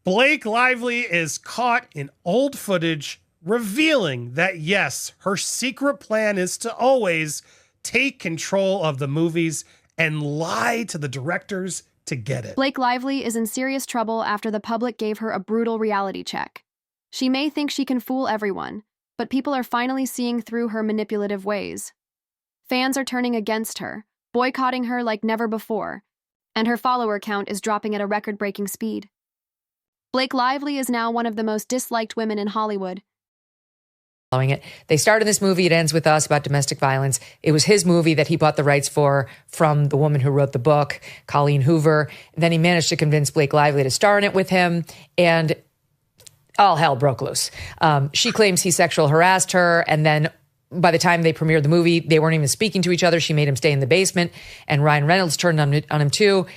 Blake Lively is caught in old footage revealing that, yes, her secret plan is to always take control of the movies and lie to the directors to get it. Blake Lively is in serious trouble after the public gave her a brutal reality check. She may think she can fool everyone, but people are finally seeing through her manipulative ways. Fans are turning against her, boycotting her like never before, and her follower count is dropping at a record-breaking speed. Blake Lively is now one of the most disliked women in Hollywood. Following it, they started this movie, It Ends With Us, about domestic violence. It was his movie that he bought the rights for from the woman who wrote the book, Colleen Hoover. Then he managed to convince Blake Lively to star in it with him, and all hell broke loose. She claims he sexual harassed her, and then by the time they premiered the movie, they weren't even speaking to each other. She made him stay in the basement, and Ryan Reynolds turned on him too.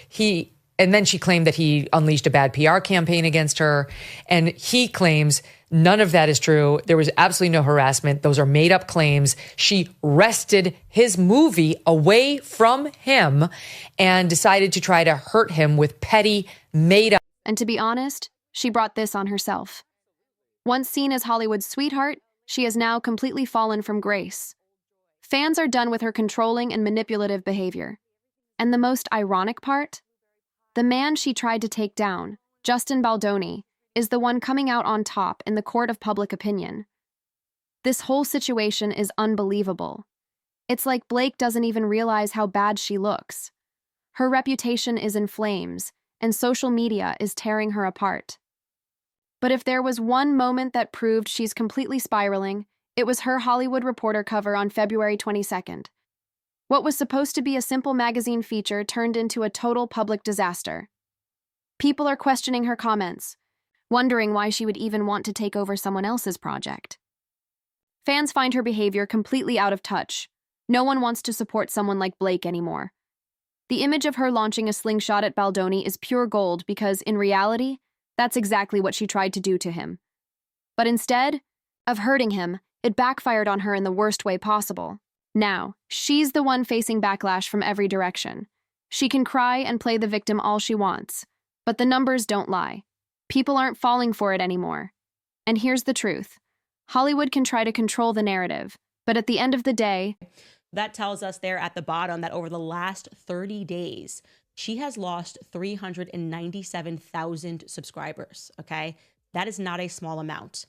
And then she claimed that he unleashed a bad PR campaign against her, and he claims none of that is true. There was absolutely no harassment. Those are made-up claims. She wrested his movie away from him and decided to try to hurt him with petty, made-up. And to be honest, she brought this on herself. Once seen as Hollywood's sweetheart, she has now completely fallen from grace. Fans are done with her controlling and manipulative behavior. And the most ironic part? The man she tried to take down, Justin Baldoni, is the one coming out on top in the court of public opinion. This whole situation is unbelievable. It's like Blake doesn't even realize how bad she looks. Her reputation is in flames, and social media is tearing her apart. But if there was one moment that proved she's completely spiraling, it was her Hollywood Reporter cover on February 22nd. What was supposed to be a simple magazine feature turned into a total public disaster. People are questioning her comments, wondering why she would even want to take over someone else's project. Fans find her behavior completely out of touch. No one wants to support someone like Blake anymore. The image of her launching a slingshot at Baldoni is pure gold because, in reality, that's exactly what she tried to do to him. But instead of hurting him, it backfired on her in the worst way possible. Now, she's the one facing backlash from every direction. She can cry and play the victim all she wants, but the numbers don't lie. People aren't falling for it anymore. And here's the truth. Hollywood can try to control the narrative, but at the end of the day, that tells us there at the bottom that over the last 30 days, she has lost 397,000 subscribers, okay? That is not a small amount.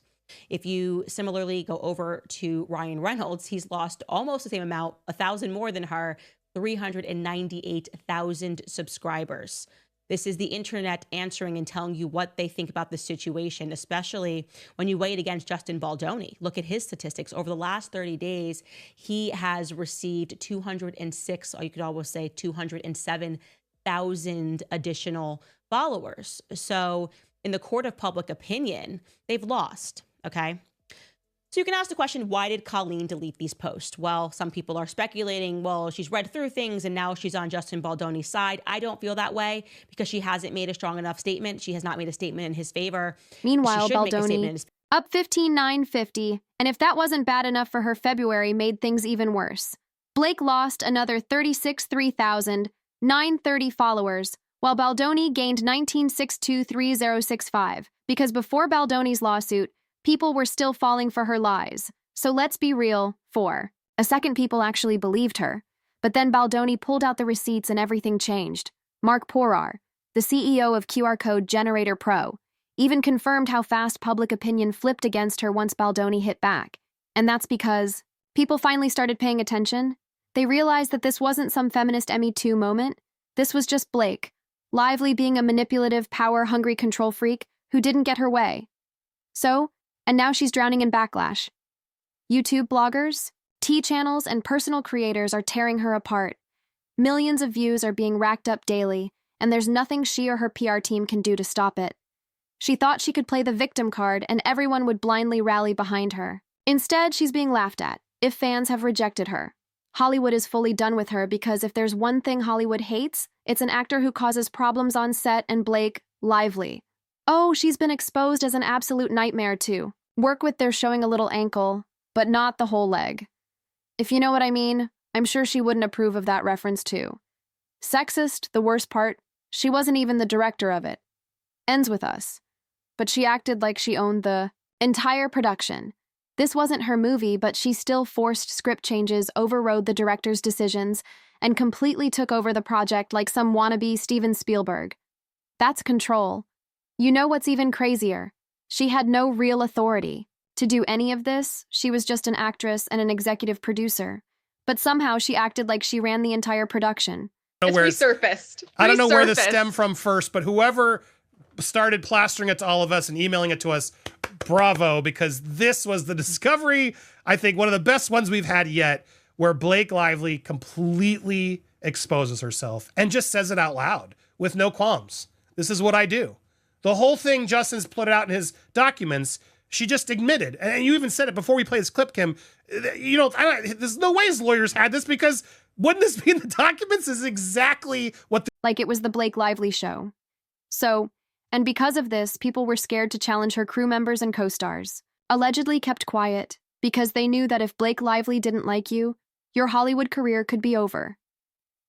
If you similarly go over to Ryan Reynolds, he's lost almost the same amount, 1,000 more than her, 398,000 subscribers. This is the internet answering and telling you what they think about the situation, especially when you weigh it against Justin Baldoni. Look at his statistics. Over the last 30 days, he has received 206, or you could almost say 207,000 additional followers. So in the court of public opinion, they've lost, okay? So you can ask the question, why did Colleen delete these posts? Well, some people are speculating, well, she's read through things and now she's on Justin Baldoni's side. I don't feel that way because she hasn't made a strong enough statement. She has not made a statement in his favor. Meanwhile, Baldoni, up 15,950, and if that wasn't bad enough for her, February made things even worse. Blake lost another 36,930 followers, while Baldoni gained 19,623,065, because before Baldoni's lawsuit, people were still falling for her lies. So let's be real, for a second people actually believed her. But then Baldoni pulled out the receipts and everything changed. Mark Porar, the CEO of QR Code Generator Pro, even confirmed how fast public opinion flipped against her once Baldoni hit back. And that's because people finally started paying attention. They realized that this wasn't some feminist Me Too moment. This was just Blake, Lively being a manipulative, power-hungry control freak who didn't get her way. And now she's drowning in backlash. YouTube bloggers, tea channels, and personal creators are tearing her apart. Millions of views are being racked up daily, and there's nothing she or her PR team can do to stop it. She thought she could play the victim card and everyone would blindly rally behind her. Instead, she's being laughed at, if fans have rejected her. Hollywood is fully done with her because if there's one thing Hollywood hates, it's an actor who causes problems on set, and Blake Lively. Oh, she's been exposed as an absolute nightmare too. Work with their showing a little ankle, but not the whole leg. If you know what I mean, I'm sure she wouldn't approve of that reference too. Sexist, the worst part, she wasn't even the director of it. Ends with Us. but she acted like she owned the entire production. This wasn't her movie, but she still forced script changes, overrode the director's decisions, and completely took over the project like some wannabe Steven Spielberg. That's control. You know what's even crazier? She had no real authority to do any of this. She was just an actress and an executive producer. But somehow she acted like she ran the entire production. It's resurfaced. I don't know where this stemmed from first, but whoever started plastering it to all of us and emailing it to us, bravo, because this was the discovery, I think one of the best ones we've had yet, where Blake Lively completely exposes herself and just says it out loud with no qualms. This is what I do. The whole thing, Justin's put it out in his documents, she just admitted, and you even said it before we played this clip, Kim, you know, there's no way his lawyers had this, because wouldn't this be in the documents? This is exactly what like it was the Blake Lively show. So, and because of this, people were scared to challenge her crew members and co-stars. Allegedly kept quiet, because they knew that if Blake Lively didn't like you, your Hollywood career could be over.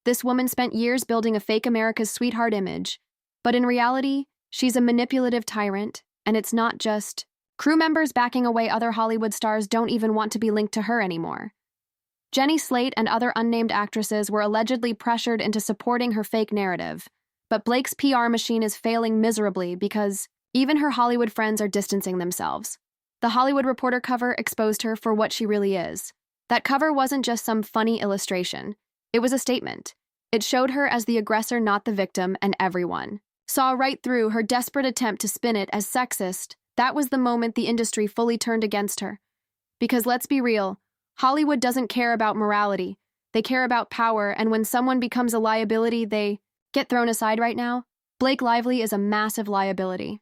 This woman spent years building a fake America's sweetheart image, but in reality, she's a manipulative tyrant, and it's not just crew members backing away. Other Hollywood stars don't even want to be linked to her anymore. Jenny Slate and other unnamed actresses were allegedly pressured into supporting her fake narrative, but Blake's PR machine is failing miserably because even her Hollywood friends are distancing themselves. The Hollywood Reporter cover exposed her for what she really is. That cover wasn't just some funny illustration. It was a statement. It showed her as the aggressor, not the victim, and everyone saw right through her desperate attempt to spin it as sexist. That was the moment the industry fully turned against her. Because let's be real, Hollywood doesn't care about morality. They care about power, and when someone becomes a liability, they get thrown aside. Right now, Blake Lively is a massive liability.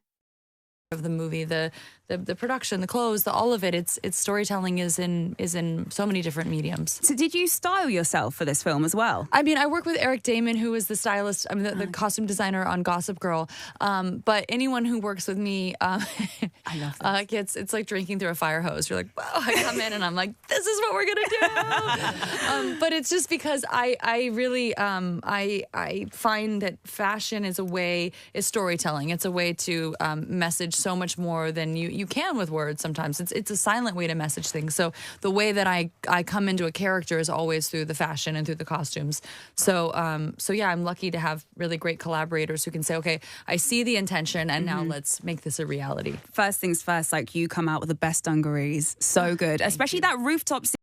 Of the movie, the production, the clothes, all of it, its storytelling is in so many different mediums. So did you style yourself for this film as well? I mean, I work with Eric Damon, who is the stylist, I mean, the costume designer on Gossip Girl. But anyone who works with me, I love this. It's like drinking through a fire hose. You're like, wow, I come in and I'm like, this is what we're gonna do. But it's just because I really I find that fashion is storytelling. It's a way to message so much more than you can with words. Sometimes it's a silent way to message things. So the way that I come into a character is always through the fashion and through the costumes. So yeah, I'm lucky to have really great collaborators who can say, okay, I see the intention and now let's make this a reality. First things first, like you come out with the best dungarees. So good. Especially that rooftop scene.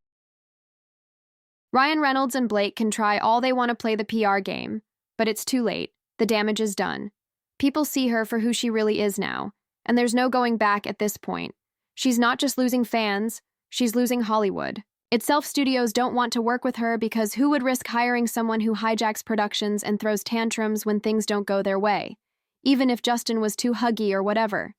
Ryan Reynolds and Blake can try all they want to play the PR game, but it's too late. The damage is done. People see her for who she really is now, and there's no going back at this point. She's not just losing fans, she's losing Hollywood. Itself studios don't want to work with her because who would risk hiring someone who hijacks productions and throws tantrums when things don't go their way, even if Justin was too huggy or whatever.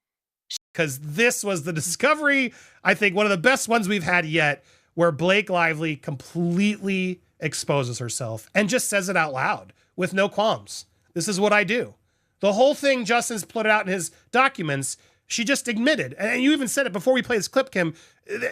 Because this was the discovery, I think one of the best ones we've had yet, where Blake Lively completely exposes herself and just says it out loud with no qualms. This is what I do. The whole thing, Justin's put it out in his documents, she just admitted, and you even said it before we played this clip, Kim,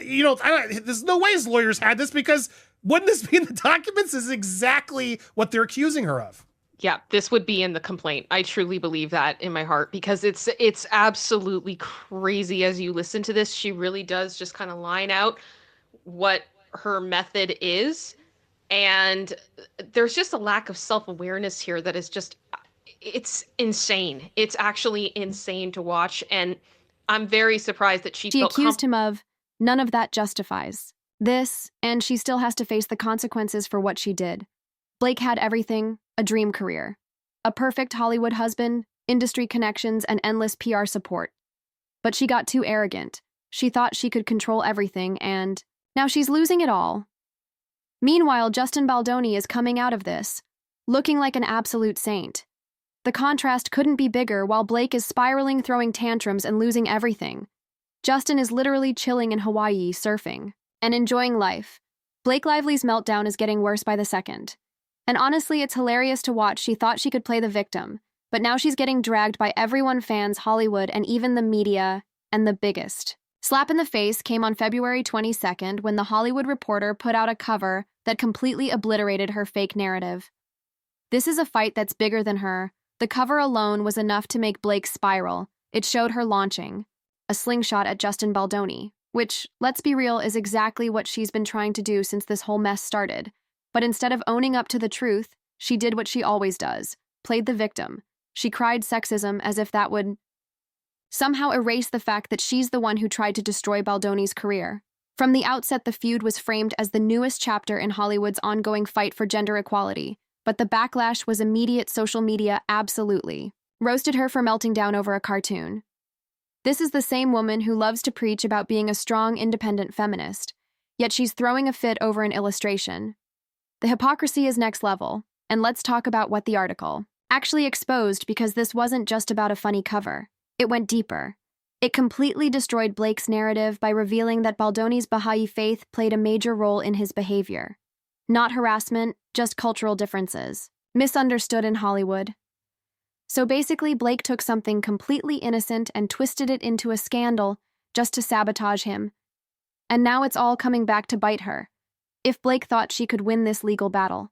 you know, there's no way his lawyers had this, because wouldn't this be in the documents? This is exactly what they're accusing her of. Yeah, this would be in the complaint. I truly believe that in my heart, because it's absolutely crazy as you listen to this. She really does just kind of line out what her method is. And there's just a lack of self-awareness here that is just, it's insane. It's actually insane to watch. And I'm very surprised that she accused him of none of that justifies this, and she still has to face the consequences for what she did. Blake had everything, a dream career, a perfect Hollywood husband, industry connections, and endless PR support. But she got too arrogant. She thought she could control everything, and now she's losing it all. Meanwhile, Justin Baldoni is coming out of this, looking like an absolute saint. The contrast couldn't be bigger while Blake is spiraling, throwing tantrums, and losing everything. Justin is literally chilling in Hawaii, surfing, and enjoying life. Blake Lively's meltdown is getting worse by the second. And honestly, it's hilarious to watch. She thought she could play the victim, but now she's getting dragged by everyone, fans, Hollywood, and even the media, and the biggest slap in the face came on February 22nd when the Hollywood Reporter put out a cover that completely obliterated her fake narrative. This is a fight that's bigger than her. The cover alone was enough to make Blake spiral, It showed her launching a slingshot at Justin Baldoni, which, let's be real, is exactly what she's been trying to do since this whole mess started. But instead of owning up to the truth, she did what she always does, played the victim. She cried sexism as if that would somehow erase the fact that she's the one who tried to destroy Baldoni's career. From the outset, the feud was framed as the newest chapter in Hollywood's ongoing fight for gender equality, but the backlash was immediate. Social media absolutely roasted her for melting down over a cartoon. This is the same woman who loves to preach about being a strong, independent feminist, yet she's throwing a fit over an illustration. The hypocrisy is next level, and let's talk about what the article actually exposed, because this wasn't just about a funny cover. It went deeper. It completely destroyed Blake's narrative by revealing that Baldoni's Baha'i faith played a major role in his behavior. Not harassment, just cultural differences. Misunderstood in Hollywood. So basically, Blake took something completely innocent and twisted it into a scandal just to sabotage him. And now it's all coming back to bite her. If Blake thought she could win this legal battle,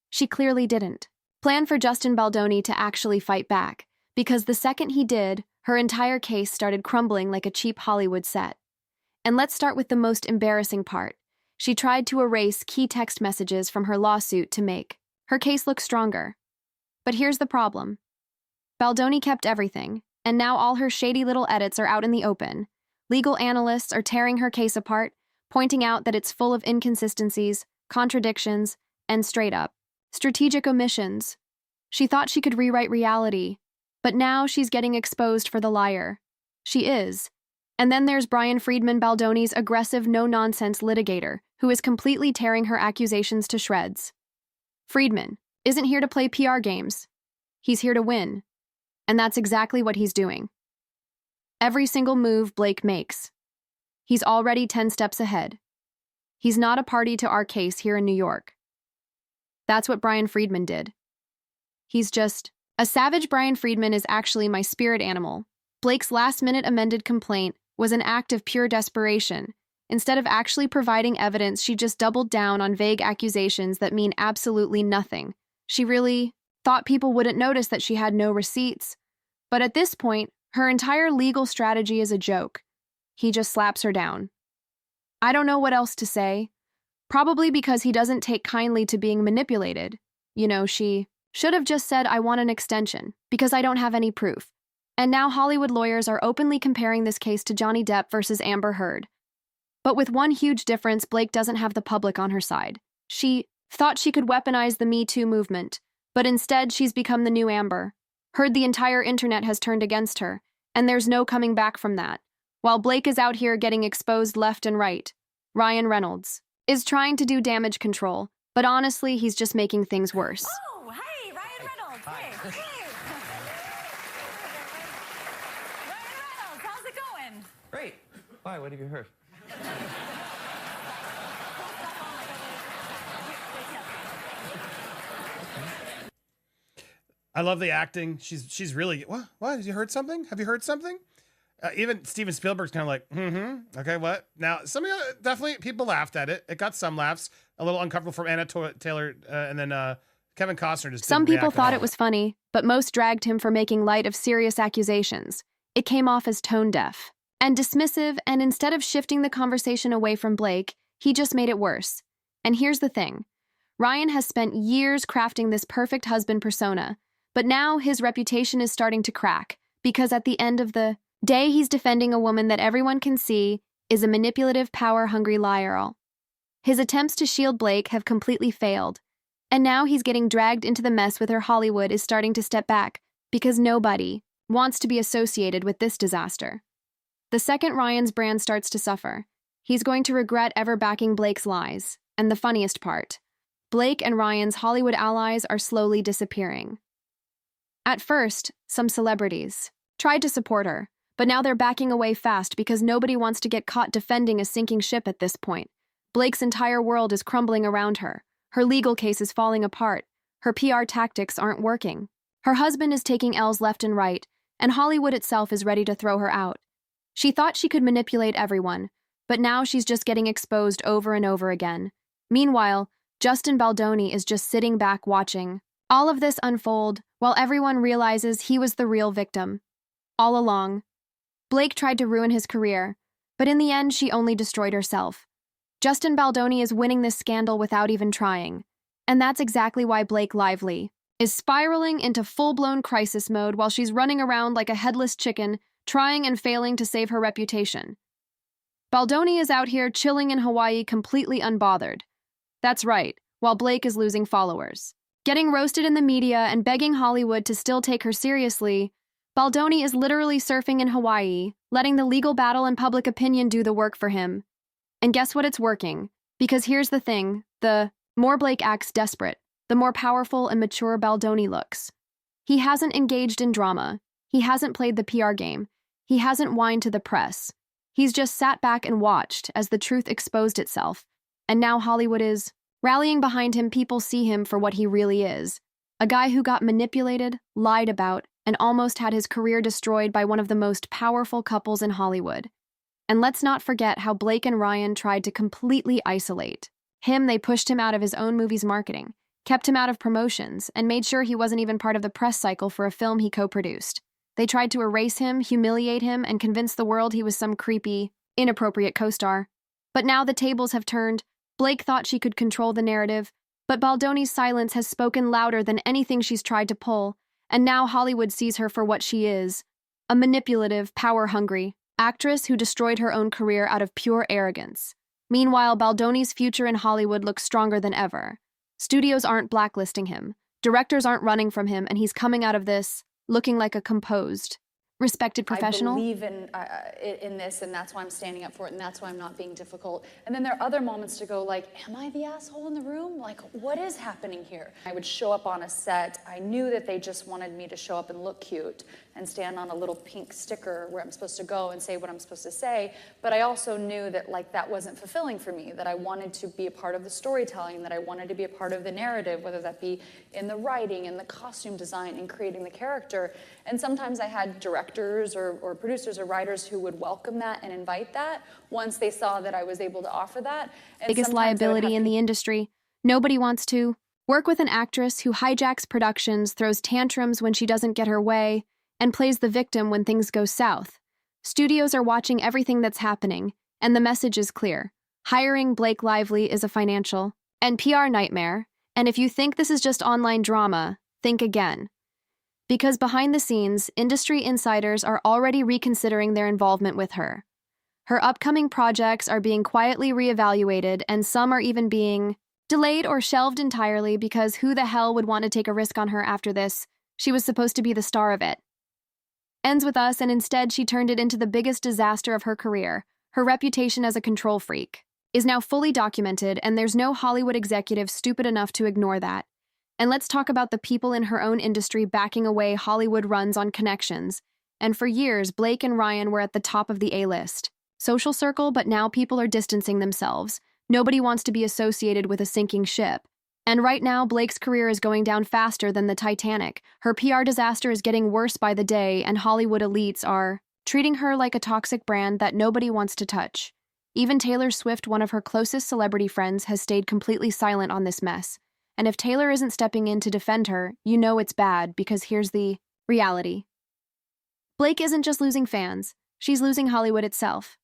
she clearly didn't. Plan for Justin Baldoni to actually fight back, because the second he did, her entire case started crumbling like a cheap Hollywood set. And let's start with the most embarrassing part. She tried to erase key text messages from her lawsuit to make her case look stronger. But here's the problem. Baldoni kept everything, and now all her shady little edits are out in the open. Legal analysts are tearing her case apart, pointing out that it's full of inconsistencies, contradictions, and straight-up strategic omissions. She thought she could rewrite reality, but now she's getting exposed for the liar. She is. And then there's Brian Friedman, Baldoni's aggressive, no-nonsense litigator, who is completely tearing her accusations to shreds. Friedman isn't here to play PR games. He's here to win. And that's exactly what he's doing. Every single move Blake makes, he's already 10 steps ahead. He's not a party to our case here in New York. That's what Brian Friedman did. He's just a savage. Brian Friedman is actually my spirit animal. Blake's last-minute amended complaint was an act of pure desperation. Instead of actually providing evidence, she just doubled down on vague accusations that mean absolutely nothing. She really thought people wouldn't notice that she had no receipts. But at this point, her entire legal strategy is a joke. He just slaps her down. I don't know what else to say. Probably because he doesn't take kindly to being manipulated. She should have just said, I want an extension, because I don't have any proof. And now Hollywood lawyers are openly comparing this case to Johnny Depp versus Amber Heard. But with one huge difference, Blake doesn't have the public on her side. She thought she could weaponize the Me Too movement, but instead she's become the new Amber. Heard the entire internet has turned against her, and there's no coming back from that. While Blake is out here getting exposed left and right, Ryan Reynolds is trying to do damage control, but honestly, he's just making things worse. Oh, hey, Ryan Reynolds. Hey. Ryan Reynolds, how's it going? Great. Why? What have you heard? I love the acting. She's really, what? Have you heard something? Have you heard something? Even Steven Spielberg's kind of like, okay, what? Now, some of you, definitely people laughed at it. It got some laughs. A little uncomfortable from Anna Taylor, and then Kevin Costner just Some didn't people react at thought all. it was funny, but most dragged him for making light of serious accusations. It came off as tone-deaf and dismissive, and instead of shifting the conversation away from Blake, he just made it worse. And here's the thing. Ryan has spent years crafting this perfect husband persona, but now his reputation is starting to crack, because at the end of the day, he's defending a woman that everyone can see is a manipulative, power-hungry liar. His attempts to shield Blake have completely failed, and now he's getting dragged into the mess with her. Hollywood is starting to step back, because nobody wants to be associated with this disaster. The second Ryan's brand starts to suffer, he's going to regret ever backing Blake's lies. And the funniest part, Blake and Ryan's Hollywood allies are slowly disappearing. At first, some celebrities tried to support her, but now they're backing away fast because nobody wants to get caught defending a sinking ship at this point. Blake's entire world is crumbling around her. Her legal case is falling apart. Her PR tactics aren't working. Her husband is taking L's left and right, and Hollywood itself is ready to throw her out. She thought she could manipulate everyone, but now she's just getting exposed over and over again. Meanwhile, Justin Baldoni is just sitting back watching all of this unfold while everyone realizes he was the real victim. All along, Blake tried to ruin his career, but in the end, she only destroyed herself. Justin Baldoni is winning this scandal without even trying. And that's exactly why Blake Lively is spiraling into full-blown crisis mode while she's running around like a headless chicken, trying and failing to save her reputation. Baldoni is out here chilling in Hawaii completely unbothered. That's right, while Blake is losing followers. Getting roasted in the media and begging Hollywood to still take her seriously, Baldoni is literally surfing in Hawaii, letting the legal battle and public opinion do the work for him. And guess what? It's working. Because here's the thing, the more Blake acts desperate, the more powerful and mature Baldoni looks. He hasn't engaged in drama. He hasn't played the PR game. He hasn't whined to the press. He's just sat back and watched as the truth exposed itself. And now Hollywood is rallying behind him. People see him for what he really is. A guy who got manipulated, lied about, and almost had his career destroyed by one of the most powerful couples in Hollywood. And let's not forget how Blake and Ryan tried to completely isolate him. They pushed him out of his own movie's marketing, kept him out of promotions, and made sure he wasn't even part of the press cycle for a film he co-produced. They tried to erase him, humiliate him, and convince the world he was some creepy, inappropriate co-star. But now the tables have turned. Blake thought she could control the narrative, but Baldoni's silence has spoken louder than anything she's tried to pull, and now Hollywood sees her for what she is, a manipulative, power-hungry actress who destroyed her own career out of pure arrogance. Meanwhile, Baldoni's future in Hollywood looks stronger than ever. Studios aren't blacklisting him, directors aren't running from him, and he's coming out of this looking like a composed, respected professional. I believe in this, and that's why I'm standing up for it, and that's why I'm not being difficult. And then there are other moments to go like, am I the asshole in the room? Like, what is happening here? I would show up on a set. I knew that they just wanted me to show up and look cute and stand on a little pink sticker where I'm supposed to go and say what I'm supposed to say. But I also knew that like that wasn't fulfilling for me, that I wanted to be a part of the storytelling, that I wanted to be a part of the narrative, whether that be in the writing, in the costume design, in creating the character. And sometimes I had directors or producers or writers who would welcome that and invite that once they saw that I was able to offer that. And biggest liability in the industry. Nobody wants to work with an actress who hijacks productions, throws tantrums when she doesn't get her way, and plays the victim when things go south. Studios are watching everything that's happening, and the message is clear. Hiring Blake Lively is a financial and PR nightmare, and if you think this is just online drama, think again. Because behind the scenes, industry insiders are already reconsidering their involvement with her. Her upcoming projects are being quietly reevaluated, and some are even being delayed or shelved entirely because who the hell would want to take a risk on her after this? She was supposed to be the star of it. Ends with us, and instead she turned it into the biggest disaster of her career. Her reputation as a control freak is now fully documented, and there's no Hollywood executive stupid enough to ignore that. And let's talk about the people in her own industry backing away Hollywood runs on connections. And for years, Blake and Ryan were at the top of the A-list social circle, but now people are distancing themselves. Nobody wants to be associated with a sinking ship. And right now, Blake's career is going down faster than the Titanic. Her PR disaster is getting worse by the day, and Hollywood elites are treating her like a toxic brand that nobody wants to touch. Even Taylor Swift, one of her closest celebrity friends, has stayed completely silent on this mess. And if Taylor isn't stepping in to defend her, you know it's bad, because here's the reality. Blake isn't just losing fans, she's losing Hollywood itself.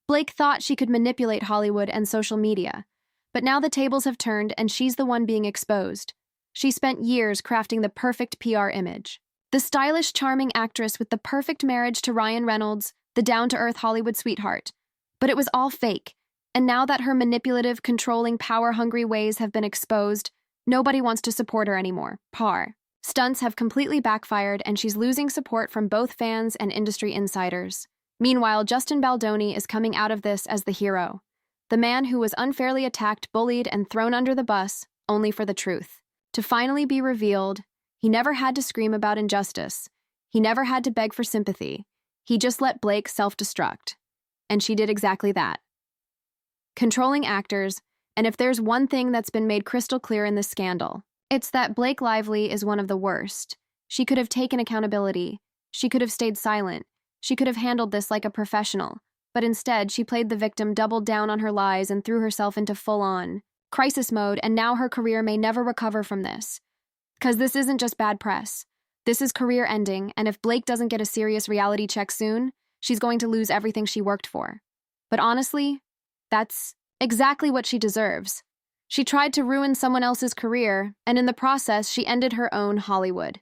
Blake thought she could manipulate Hollywood and social media, but now the tables have turned and she's the one being exposed. She spent years crafting the perfect PR image. The stylish, charming actress with the perfect marriage to Ryan Reynolds, the down-to-earth Hollywood sweetheart. But it was all fake, and now that her manipulative, controlling, power-hungry ways have been exposed, nobody wants to support her anymore. Stunts have completely backfired, and she's losing support from both fans and industry insiders. Meanwhile, Justin Baldoni is coming out of this as the hero. The man who was unfairly attacked, bullied, and thrown under the bus, only for the truth to finally be revealed. He never had to scream about injustice. He never had to beg for sympathy. He just let Blake self-destruct. And she did exactly that. Controlling actors, and if there's one thing that's been made crystal clear in this scandal, it's that Blake Lively is one of the worst. She could have taken accountability. She could have stayed silent. She could have handled this like a professional. But instead, she played the victim, doubled down on her lies, and threw herself into full-on crisis mode, and now her career may never recover from this. Because this isn't just bad press. This is career ending, and if Blake doesn't get a serious reality check soon, she's going to lose everything she worked for. But honestly, that's exactly what she deserves. She tried to ruin someone else's career, and in the process, she ended her own Hollywood.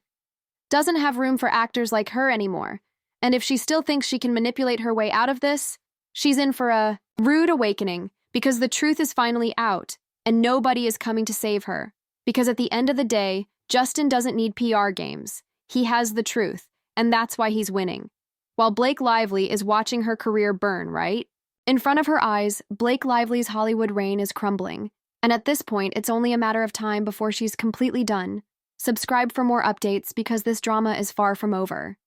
Doesn't have room for actors like her anymore, and if she still thinks she can manipulate her way out of this, she's in for a rude awakening, because the truth is finally out, and nobody is coming to save her. Because at the end of the day, Justin doesn't need PR games. He has the truth, and that's why he's winning. While Blake Lively is watching her career burn, right? In front of her eyes, Blake Lively's Hollywood reign is crumbling, and at this point, it's only a matter of time before she's completely done. Subscribe for more updates because this drama is far from over.